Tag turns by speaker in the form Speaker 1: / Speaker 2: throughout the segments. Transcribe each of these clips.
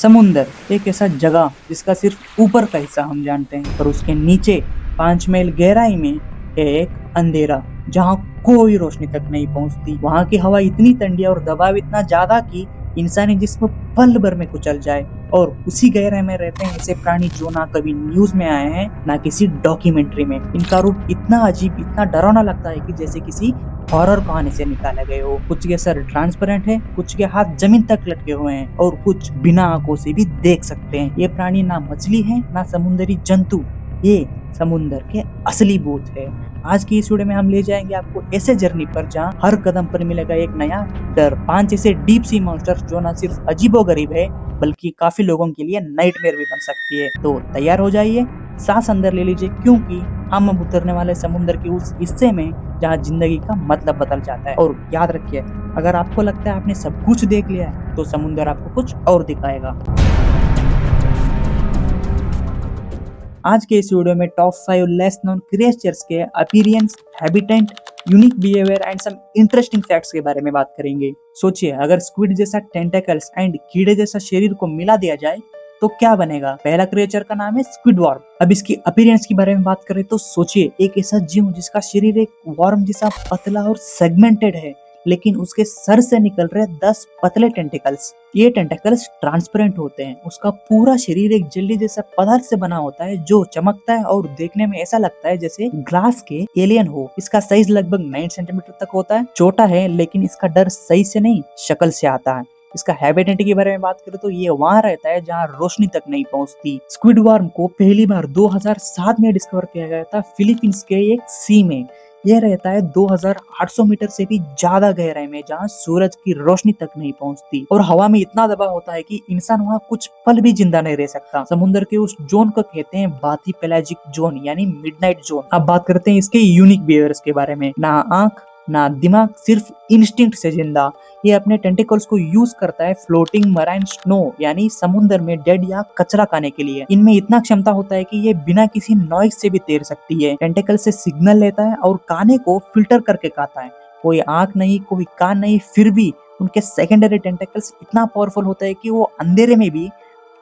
Speaker 1: समुंदर एक ऐसा जगह जिसका सिर्फ ऊपर का हिस्सा हम जानते हैं, पर उसके नीचे 5 मील गहराई में है एक अंधेरा जहाँ कोई रोशनी तक नहीं पहुंचती। वहाँ की हवा इतनी ठंडी और दबाव इतना ज्यादा कि इंसानी जिस्म पल भर में कुचल जाए। और उसी गहराई में रहते हैं ऐसे प्राणी जो ना कभी न्यूज में आए हैं ना किसी डॉक्यूमेंट्री में। इनका रूप इतना अजीब, इतना डरावना लगता है कि जैसे किसी हॉरर कहानी से निकाले गए हो। कुछ के सर ट्रांसपेरेंट है, कुछ के हाथ जमीन तक लटके हुए हैं और कुछ बिना आंखों से भी देख सकते हैं। ये प्राणी ना मछली है ना समुद्री जंतु, ये समुंदर के असली भूत है। आज की इस वीडियो में हम ले जाएंगे आपको ऐसे जर्नी पर जहाँ हर कदम पर मिलेगा एक नया डर। 5 ऐसे डीप सी मॉन्स्टर्स जो ना सिर्फ अजीबोगरीब है बल्कि काफी लोगों के लिए नाइटमेयर भी बन सकती है। तो तैयार हो जाइए, सांस अंदर ले लीजिए, क्योंकि हम अब उतरने वाले समुद्र के उस हिस्से में जहाँ जिंदगी का मतलब बदल जाता है। और याद रखिए, अगर आपको लगता है आपने सब कुछ देख लिया है तो समुद्र आपको कुछ और दिखाएगा। आज के इस वीडियो में टॉप 5 लेस नोन क्रिएचर्स के appearance, habitat, unique behaviour and some interesting facts के बारे में बात करेंगे। सोचिए, अगर स्क्विड जैसा टेंटेकल्स एंड कीड़े जैसा शरीर को मिला दिया जाए तो क्या बनेगा। पहला क्रिएचर का नाम है स्क्विडवर्म। अब इसकी अपीयरेंस के बारे में बात करें तो सोचिए, एक ऐसा जीव जिसका शरीर एक वर्म जैसा पतला और सेगमेंटेड है, लेकिन उसके सर से निकल रहे 10 पतले टेंटिकल्स। ये टेंटिकल्स ट्रांसपेरेंट होते हैं। उसका पूरा शरीर एक जेली जैसा पदार्थ से बना होता है जो चमकता है और देखने में ऐसा लगता है जैसे ग्लास के एलियन हो। इसका साइज लगभग 9 सेंटीमीटर तक होता है। छोटा है, लेकिन इसका डर सही से नहीं शक्ल से आता है। इसका हैबिटेट के बारे में बात करें तो ये वहां रहता है जहां रोशनी तक नहीं पहुंचती। स्क्विडवर्म को पहली बार 2007 में डिस्कवर किया गया था फिलीपींस के एक सी में। यह रहता है 2800 मीटर से भी ज्यादा गहराई में जहां सूरज की रोशनी तक नहीं पहुंचती और हवा में इतना दबाव होता है कि इंसान वहां कुछ पल भी जिंदा नहीं रह सकता। समुद्र के उस जोन को कहते हैं बाथी पेलाजिक जोन यानी मिडनाइट जोन। अब बात करते हैं इसके यूनिक बिहेवियर्स के बारे में। ना आंख ना दिमाग, सिर्फ इंस्टिंक्ट से जिंदा। ये अपने टेंटिकल्स को यूज करता है फ्लोटिंग मराइन स्नो यानी समुद्र में डेड या कचरा खाने के लिए। इनमें इतना क्षमता होता है कि ये बिना किसी नॉइज से भी तैर सकती है। टेंटिकल से सिग्नल लेता है और खाने को फिल्टर करके खाता है। कोई आंख नहीं, कोई कान नहीं, फिर भी उनके सेकेंडरी टेंटिकल्स इतना पावरफुल होता है कि वो अंधेरे में भी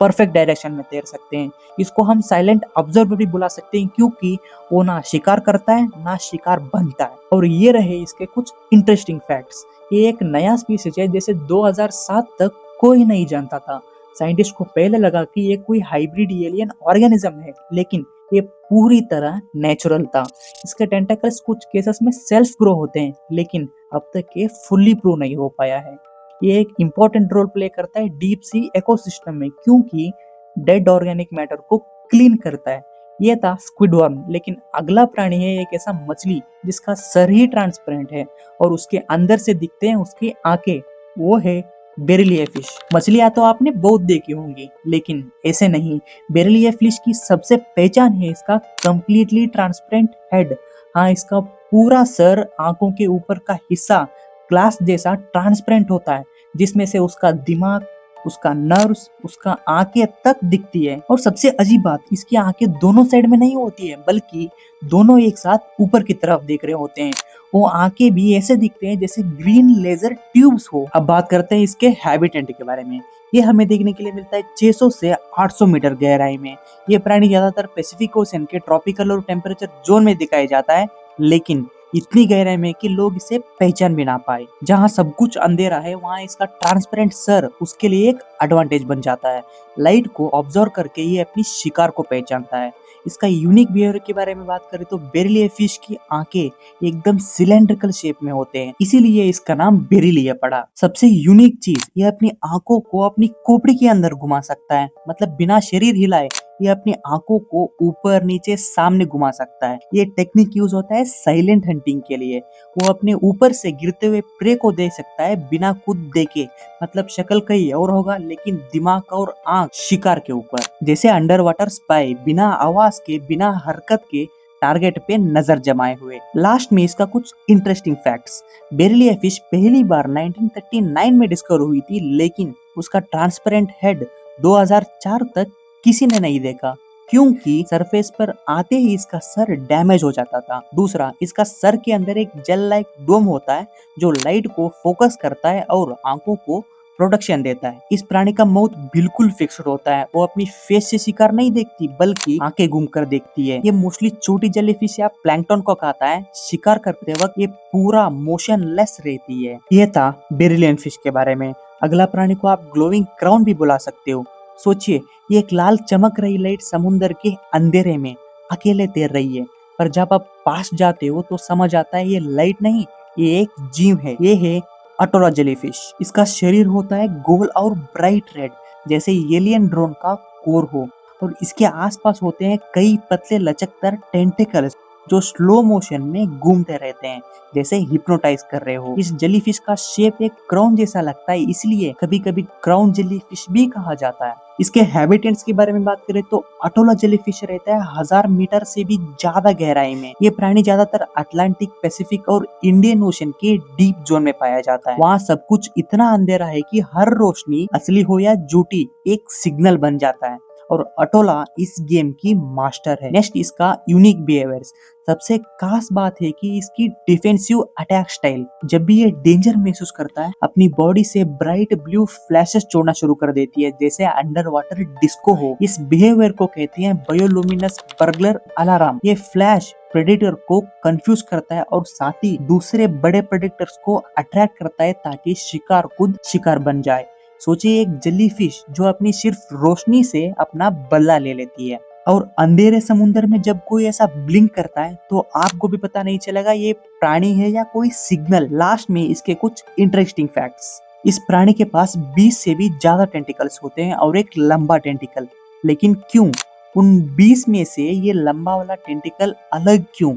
Speaker 1: परफेक्ट डायरेक्शन में तैर सकते हैं। इसको हम साइलेंट ऑब्जर्वर भी बुला सकते हैं, क्योंकि वो ना शिकार करता है ना शिकार बनता है। और ये रहे इसके कुछ इंटरेस्टिंग फैक्ट्स। ये एक नया स्पीसीज है जैसे 2007 तक कोई नहीं जानता था। साइंटिस्ट को पहले लगा कि ये कोई हाइब्रिड एलियन ऑर्गेनिज्म है, लेकिन ये पूरी तरह नेचुरल था। इसके टेंटेकल्स कुछ केसेस में सेल्फ ग्रो होते हैं, लेकिन अब तक ये फुल्ली प्रूव नहीं हो पाया है। ये एक इम्पोर्टेंट रोल प्ले करता है डीप सी इकोसिस्टम में, क्योंकि डेड ऑर्गेनिक मैटर को क्लीन करता है। ये था स्क्विडवर्म। लेकिन अगला प्राणी है एक ऐसा मछली जिसका सर ही ट्रांसपेरेंट है और उसके अंदर से दिखते हैं उसकी आंखें। वो है बेरिलिया फिश। मछलियां तो आपने बहुत देखी होंगी, लेकिन ऐसे नहीं। बेरिलिया फिश की सबसे पहचान है इसका कंप्लीटली ट्रांसपेरेंट हेड। हाँ, इसका पूरा सर, आंखों के ऊपर का हिस्सा ग्लास जैसा ट्रांसपेरेंट होता है, जिसमें से उसका दिमाग, उसका नर्व्स, उसका आंखें तक दिखती है। और सबसे अजीब बात, इसकी आंखें दोनों साइड में नहीं होती है, बल्कि दोनों एक साथ ऊपर की तरफ देख रहे होते हैं। वो आंखें भी ऐसे दिखते हैं जैसे ग्रीन लेजर ट्यूब्स हो। अब बात करते हैं इसके हैबिटेट के बारे में। ये हमें देखने के लिए मिलता है 600 से 800 मीटर गहराई में। ये प्राणी ज्यादातर पैसिफिक ओशन के ट्रॉपिकल और टेम्परेचर जोन में दिखाया जाता है, लेकिन इतनी गहराई में कि लोग इसे पहचान भी ना पाए। जहाँ सब कुछ अंधेरा है वहाँ इसका ट्रांसपेरेंट सर उसके लिए एक एडवांटेज बन जाता है। लाइट को ऑब्जर्व करके ये अपनी शिकार को पहचानता है। इसका यूनिक बिहेवियर के बारे में बात करें तो बेरिलिया फिश की आंखें एकदम सिलेंड्रिकल शेप में होते हैं, इसीलिए इसका नाम बेरिलिया पड़ा। सबसे यूनिक चीज, ये अपनी आंखों को अपनी खोपड़ी के अंदर घुमा सकता है, मतलब बिना शरीर हिलाए ये अपनी आंखों को ऊपर नीचे सामने घुमा सकता है। ये टेक्निक यूज होता है साइलेंट हंटिंग के लिए। वो अपने ऊपर से गिरते हुए प्रे को देख सकता है बिना खुद देखे, मतलब शक्ल कहीं और होगा लेकिन दिमाग और आंख शिकार के ऊपर। जैसे अंडर वाटर स्पाई, बिना आवाज के, बिना हरकत के टारगेट पे नजर जमाए हुए। लास्ट में इसका कुछ इंटरेस्टिंग फैक्ट्स। बेरिलिया फिश पहली बार 1939 में डिस्कवर हुई थी, लेकिन उसका ट्रांसपेरेंट हेड 2004 तक किसी ने नहीं देखा, क्योंकि सरफेस पर आते ही इसका सर डैमेज हो जाता था। दूसरा, इसका सर के अंदर एक जेल लाइक डोम होता है जो लाइट को फोकस करता है और आंखों को प्रोटेक्शन देता है। इस प्राणी का माउथ बिल्कुल फिक्स्ड होता है, वो अपनी फेस से शिकार नहीं देखती बल्कि आंखें घूम कर देखती है। ये मोस्टली छोटी जेलीफिश या प्लैंकटन को खाता है। शिकार करते वक्त ये पूरा मोशनलेस रहती है। ये था बेरिलियन फिश के बारे में। अगला प्राणी को आप ग्लोइंग क्राउन भी बुला सकते हो। सोचिए, ये एक लाल चमक रही लाइट समुद्र के अंधेरे में अकेले तैर रही है, पर जब आप पास जाते हो तो समझ आता है ये लाइट नहीं, ये एक जीव है। ये है अटोला जेलीफिश। इसका शरीर होता है गोल और ब्राइट रेड, जैसे एलियन ड्रोन का कोर हो, और इसके आसपास होते हैं कई पतले लचकदार टेंटिकल्स जो स्लो मोशन में घूमते रहते हैं, जैसे हिप्नोटाइज कर रहे हो। इस जेलीफिश का शेप एक क्राउन जैसा लगता है, इसलिए कभी कभी क्राउन जेलीफिश भी कहा जाता है। इसके हैबिटेट्स के बारे में बात करें तो अटोला जेलीफिश रहता है 1000 मीटर से भी ज्यादा गहराई में। ये प्राणी ज्यादातर अटलांटिक, पैसिफिक और इंडियन ओशन के डीप जोन में पाया जाता है। वहाँ सब कुछ इतना अंधेरा है कि हर रोशनी असली हो या झूठी एक सिग्नल बन जाता है, और अटोला इस गेम की मास्टर है। नेक्स्ट, इसका यूनिक बिहेवियर्स। सबसे खास बात है कि इसकी डिफेंसिव अटैक स्टाइल। जब भी ये डेंजर महसूस करता है, अपनी बॉडी से ब्राइट ब्लू फ्लैशेस छोड़ना शुरू कर देती है, जैसे अंडर वाटर डिस्को हो। इस बिहेवियर को कहते हैं बायोलुमिनस बर्गलर अलार्म। ये फ्लैश प्रेडेटर को कंफ्यूज करता है और साथ ही दूसरे बड़े प्रेडेटर्स को अट्रैक्ट करता है ताकि शिकार खुद शिकार बन जाए। सोचिए, एक जेलीफिश जो अपनी सिर्फ रोशनी से अपना बदला ले लेती है, और अंधेरे समुद्र में जब कोई ऐसा ब्लिंक करता है तो आपको भी पता नहीं चलेगा ये प्राणी है या कोई सिग्नल। लास्ट में इसके कुछ इंटरेस्टिंग फैक्ट्स। इस प्राणी के पास 20 से भी ज्यादा टेंटिकल्स होते हैं और एक लंबा टेंटिकल। लेकिन क्यों? उन 20 में से ये लंबा वाला टेंटिकल अलग क्यों?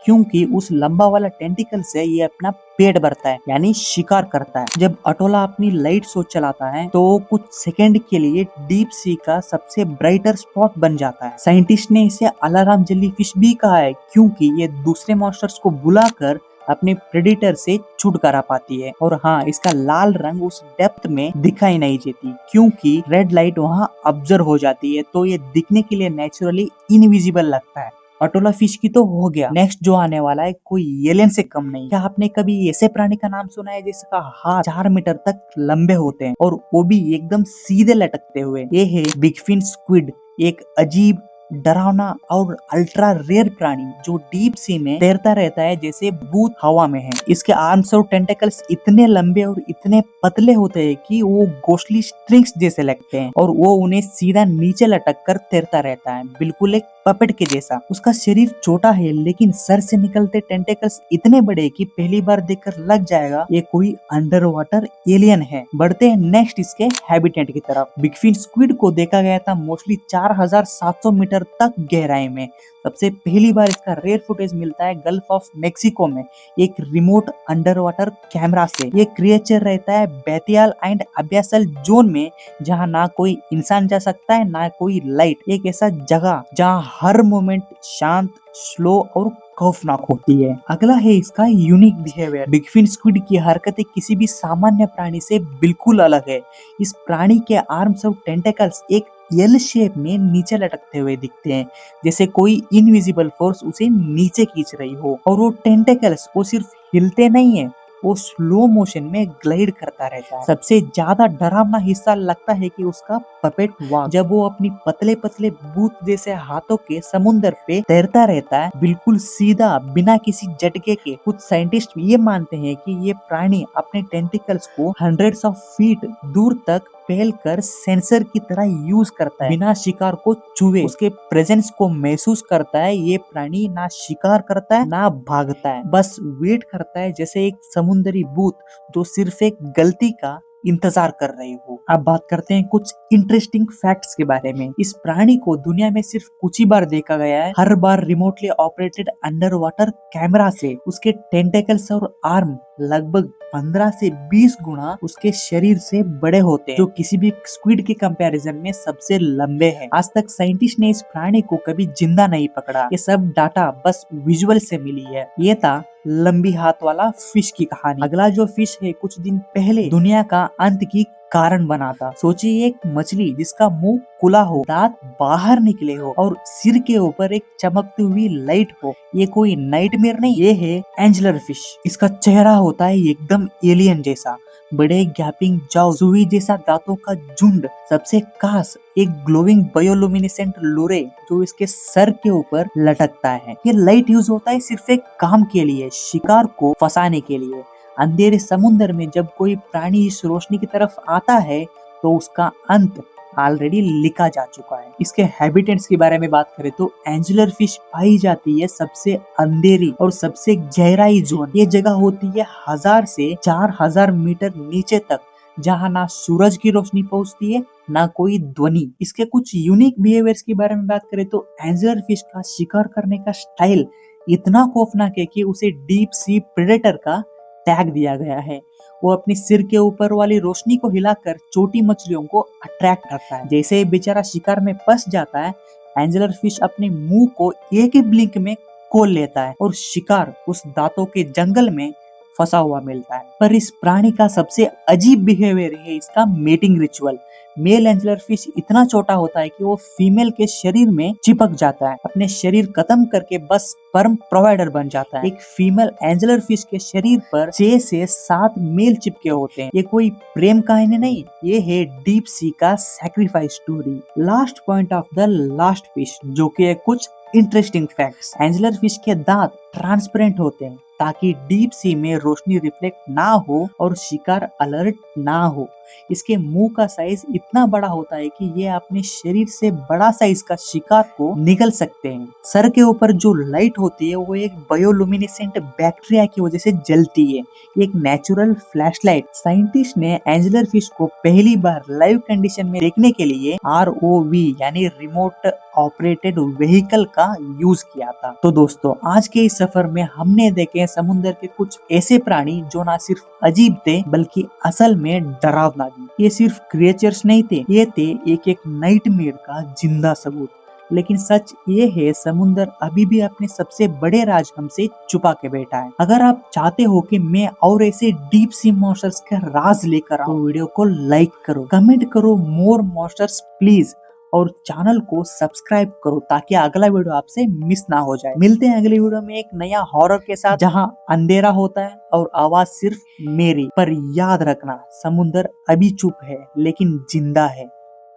Speaker 1: क्योंकि उस लंबा वाला टेंटिकल से ये अपना पेट भरता है, यानी शिकार करता है। जब अटोला अपनी लाइट शो चलाता है तो कुछ सेकंड के लिए डीप सी का सबसे ब्राइटर स्पॉट बन जाता है। साइंटिस्ट ने इसे अलार्म जेलीफिश भी कहा है, क्योंकि ये दूसरे मॉन्स्टर्स को बुलाकर अपने प्रेडेटर से छुटकारा पाती है। और हाँ, इसका लाल रंग उस डेप्थ में दिखाई नहीं देती, क्योंकि रेड लाइट वहाँ ऑब्जर्व हो जाती है, तो ये दिखने के लिए नेचुरली इनविजिबल लगता है। अटोला फिश की तो हो गया। नेक्स्ट जो आने वाला है कोई एलियन से कम नहीं। क्या आपने कभी ऐसे प्राणी का नाम सुना है जिसका हाथ 4 मीटर तक लंबे होते हैं और वो भी एकदम सीधे लटकते हुए? ये है बिग फिन स्क्विड, एक अजीब, डरावना और अल्ट्रा रेयर प्राणी जो डीप सी में तैरता रहता है जैसे भूत हवा में है। इसके आर्म्स और टेंटेकल्स इतने लंबे और इतने पतले होते हैं कि वो गोश्तली स्ट्रिंग्स जैसे लगते हैं, और वो उन्हें सीधा नीचे लटक कर तैरता रहता है, बिल्कुल एक पपेट के जैसा। उसका शरीर छोटा है, लेकिन सर से निकलते टेंटेकल्स इतने बड़े कि पहली बार देखकर लग जाएगा ये कोई अंडर वाटर एलियन है। बढ़ते हैं नेक्स्ट इसके हैबिटेट की तरफ। बिग फिन स्क्विड को देखा गया था मोस्टली 4700 मीटर तक गहराई में। सबसे पहली बार इसका रेयर फुटेज मिलता है गल्फ ऑफ मेक्सिको में एक रिमोट अंडर वाटर कैमरा से। ये क्रिएचर रहता है बेतियाल एंड अब्यासल जोन में, जहाँ ना कोई इंसान जा सकता है ना कोई लाइट। एक ऐसा जगह जहाँ हर मोमेंट शांत, स्लो और खौफनाक होती है। अगला है इसका unique behaviour. Big fin squid की हरकतें किसी भी सामान्य प्राणी से बिल्कुल अलग है। इस प्राणी के आर्म्स और टेंटेकल्स एक एल शेप में नीचे लटकते हुए दिखते हैं, जैसे कोई इनविजिबल फोर्स उसे नीचे खींच रही हो। और वो टेंटेकल्स वो सिर्फ हिलते नहीं है, वो स्लो मोशन में ग्लाइड करता रहता है। सबसे ज्यादा डरावना हिस्सा लगता है कि उसका पपेट वॉक, जब वो अपनी पतले पतले भूत जैसे हाथों के समुद्र पे तैरता रहता है, बिल्कुल सीधा बिना किसी झटके के। कुछ साइंटिस्ट ये मानते हैं कि ये प्राणी अपने टेंटिकल्स को हंड्रेड्स ऑफ फीट दूर तक फैलकर सेंसर की तरह यूज करता है, बिना शिकार को छुए उसके प्रेजेंस को महसूस करता है। ये प्राणी ना शिकार करता है ना भागता है, बस वेट करता है, जैसे एक समुद्री भूत जो सिर्फ एक गलती का इंतजार कर रहे हो। अब बात करते हैं कुछ इंटरेस्टिंग फैक्ट्स के बारे में। इस प्राणी को दुनिया में सिर्फ कुछ ही बार देखा गया है, हर बार remotely operated underwater camera से। उसके टेंटेकल्स और आर्म लगभग 15 से 20 गुना उसके शरीर से बड़े होते हैं, जो किसी भी स्क्विड के कंपैरिजन में सबसे लंबे हैं। आज तक साइंटिस्ट ने इस प्राणी को कभी जिंदा नहीं पकड़ा, ये सब डाटा बस विजुअल से मिली है। ये था लंबी हाथ वाला फिश की कहानी। अगला जो फिश है कुछ दिन पहले दुनिया का अंत की कारण बना था। सोचिए, एक मछली जिसका मुंह खुला हो, दांत बाहर निकले हो और सिर के ऊपर एक चमकती हुई लाइट हो। ये कोई नाइटमेयर नहीं, ये है एंजलर फिश। इसका चेहरा होता है एकदम एलियन जैसा, बड़े गैपिंग जाव, सुई जैसा दांतों का झुंड, सबसे खास एक ग्लोइंग बायोलुमिनेसेंट लोरे जो इसके सर के ऊपर लटकता है। ये लाइट यूज होता है सिर्फ एक काम के लिए, शिकार को फंसाने के लिए। अंधेरे समुद्र में जब कोई प्राणी इस रोशनी की तरफ आता है तो उसका अंत ऑलरेडी लिखा जा चुका है। इसके हैबिटेट्स के बारे में बात करें तो एंजुलर फिश पाई जाती है सबसे अंधेरी और सबसे गहराई जोन। ये जगह होती है 1000 से 4000 मीटर नीचे तक, जहाँ ना सूरज की रोशनी पहुंचती है ना कोई ध्वनि। इसके कुछ यूनिक बिहेवियर्स के बारे में बात करें तो एंजुलर फिश का शिकार करने का स्टाइल इतना खौफनाक है कि उसे डीप सी प्रेडेटर का टैग दिया गया है। वो अपने सिर के ऊपर वाली रोशनी को हिलाकर छोटी मछलियों को अट्रैक्ट करता है। जैसे ही बेचारा शिकार में फंस जाता है, एंजलर फिश अपने मुंह को एक ही ब्लिंक में खोल लेता है और शिकार उस दांतों के जंगल में फंसा हुआ मिलता है। पर इस प्राणी का सबसे अजीब बिहेवियर है इसका मेटिंग रिचुअल। मेल एंजलर फिश इतना छोटा होता है कि वो फीमेल के शरीर में चिपक जाता है, अपने शरीर खत्म करके बस स्पर्म प्रोवाइडर बन जाता है। एक फीमेल एंजलर फिश के शरीर पर 6 से 7 मेल चिपके होते हैं। ये कोई प्रेम कहानी नहीं, ये है डीप सी का sacrifice story. Last point of the last fish, जो कि है कुछ इंटरेस्टिंग फैक्ट्स। एंजलर फिश के दांत ट्रांसपेरेंट होते हैं ताकि डीप सी में रोशनी रिफ्लेक्ट ना हो और शिकार अलर्ट ना हो। इसके मुंह का साइज इतना बड़ा होता है कि ये अपने शरीर से बड़ा साइज का शिकार को निगल सकते हैं। सर के ऊपर जो लाइट होती है वो एक बायोलुमिनेसेंट बैक्टीरिया की वजह से जलती है, एक नेचुरल फ्लैशलाइट। साइंटिस्ट ने एंजलर फिश को पहली बार लाइव कंडीशन में देखने के लिए ROV यानी रिमोट ऑपरेटेड व्हीकल का यूज किया था। तो दोस्तों, आज के इस सफर में हमने देखे समुद्र के कुछ ऐसे प्राणी जो ना सिर्फ अजीब थे बल्कि असल में डरावना भी। ये सिर्फ क्रिएचर्स नहीं थे, ये थे एक नाइटमेयर का जिंदा सबूत। लेकिन सच ये है, समुद्र अभी भी अपने सबसे बड़े राज हमसे छुपा के बैठा है। अगर आप चाहते हो कि मैं और ऐसे डीप सी मॉन्स्टर्स के राज लेकर आऊं, तो वीडियो को लाइक करो, कमेंट करो मोर मॉन्स्टर्स प्लीज, और चैनल को सब्सक्राइब करो ताकि अगला वीडियो आपसे मिस ना हो जाए। मिलते हैं अगली वीडियो में एक नया हॉरर के साथ, जहां अंधेरा होता है और आवाज सिर्फ मेरी। पर याद रखना, समुद्र अभी चुप है लेकिन जिंदा है।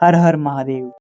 Speaker 1: हर हर महादेव।